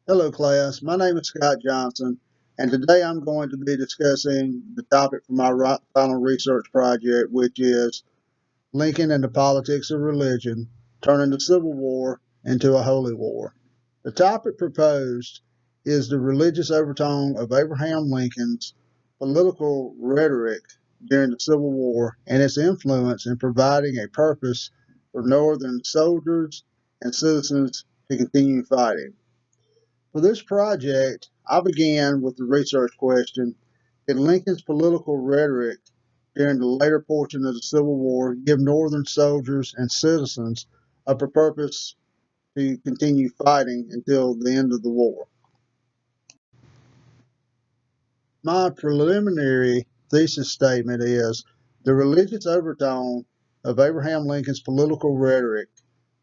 Hello, class. My name is Scott Johnson, and today I'm going to be discussing the topic for my final research project, which is Lincoln and the Politics of Religion, Turning the Civil War into a Holy War. The topic proposed is the religious overtone of Abraham Lincoln's political rhetoric during the Civil War and its influence in providing a purpose for Northern soldiers and citizens to continue fighting. For this project, I began with the research question: Did Lincoln's political rhetoric during the later portion of the Civil War give Northern soldiers and citizens a purpose to continue fighting until the end of the war? My preliminary thesis statement is the religious overtone of Abraham Lincoln's political rhetoric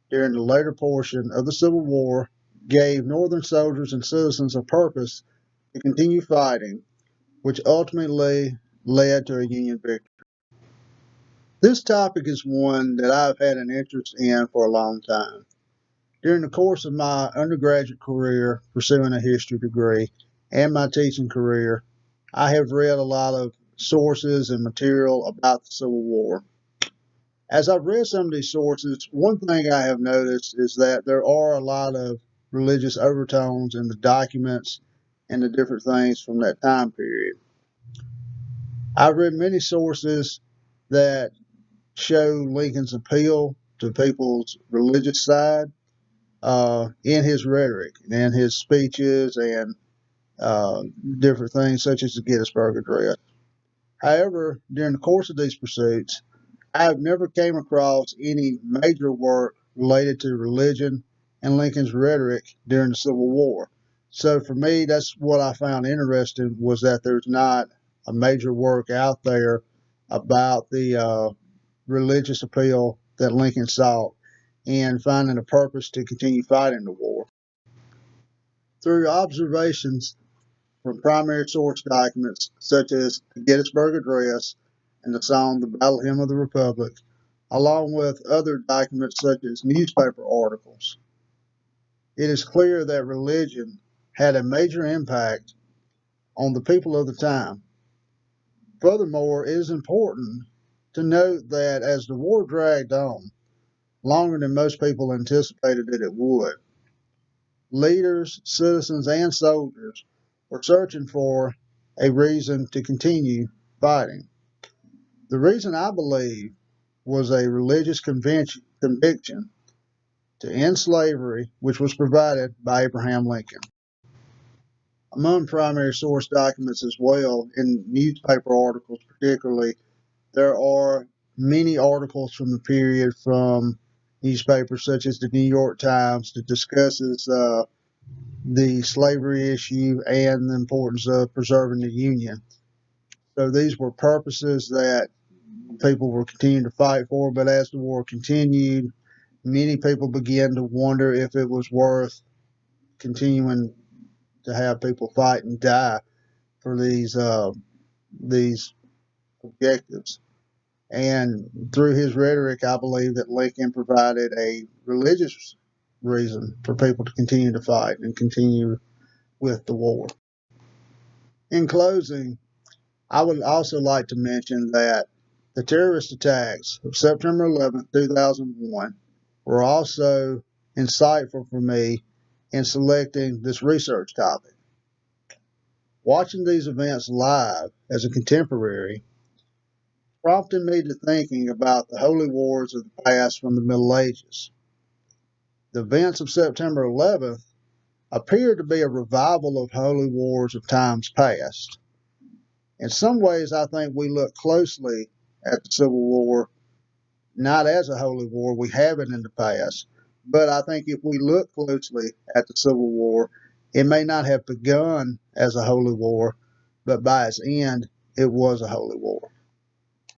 during the later portion of the Civil War gave Northern soldiers and citizens a purpose to continue fighting, which ultimately led to a Union victory. This topic is one that I've had an interest in for a long time. During the course of my undergraduate career pursuing a history degree and my teaching career, I have read a lot of sources and material about the Civil War. As I've read some of these sources, one thing I have noticed is that there are a lot of religious overtones in the documents and the different things from that time period. I've read many sources that show Lincoln's appeal to people's religious side in his rhetoric and his speeches and uh, different things such as the Gettysburg Address. However, during the course of these pursuits, I've never came across any major work related to religion and Lincoln's rhetoric during the Civil War. So for me, that's what I found interesting was that there's not a major work out there about the religious appeal that Lincoln sought and finding a purpose to continue fighting the war. Through observations from primary source documents such as the Gettysburg Address and the song The Battle Hymn of the Republic, along with other documents such as newspaper articles, it is clear that religion had a major impact on the people of the time. Furthermore, it is important to note that as the war dragged on, longer than most people anticipated that it would, leaders, citizens, and soldiers were searching for a reason to continue fighting. The reason I believe was a religious conviction to end slavery, which was provided by Abraham Lincoln. Among primary source documents as well, in newspaper articles particularly, there are many articles from the period from newspapers such as the New York Times that discusses the slavery issue and the importance of preserving the Union. So these were purposes that people were continuing to fight for, but as the war continued, many people began to wonder if it was worth continuing to have people fight and die for these objectives. And through his rhetoric, I believe that Lincoln provided a religious reason for people to continue to fight and continue with the war. In closing, I would also like to mention that the terrorist attacks of September 11th, 2001 were also insightful for me in selecting this research topic. Watching these events live as a contemporary prompted me to thinking about the holy wars of the past from the Middle Ages. The events of September 11th appear to be a revival of holy wars of times past. In some ways, I think we look closely at the Civil War not as a holy war, we have it in the past. But I think if we look closely at the Civil War, it may not have begun as a holy war, but by its end, it was a holy war.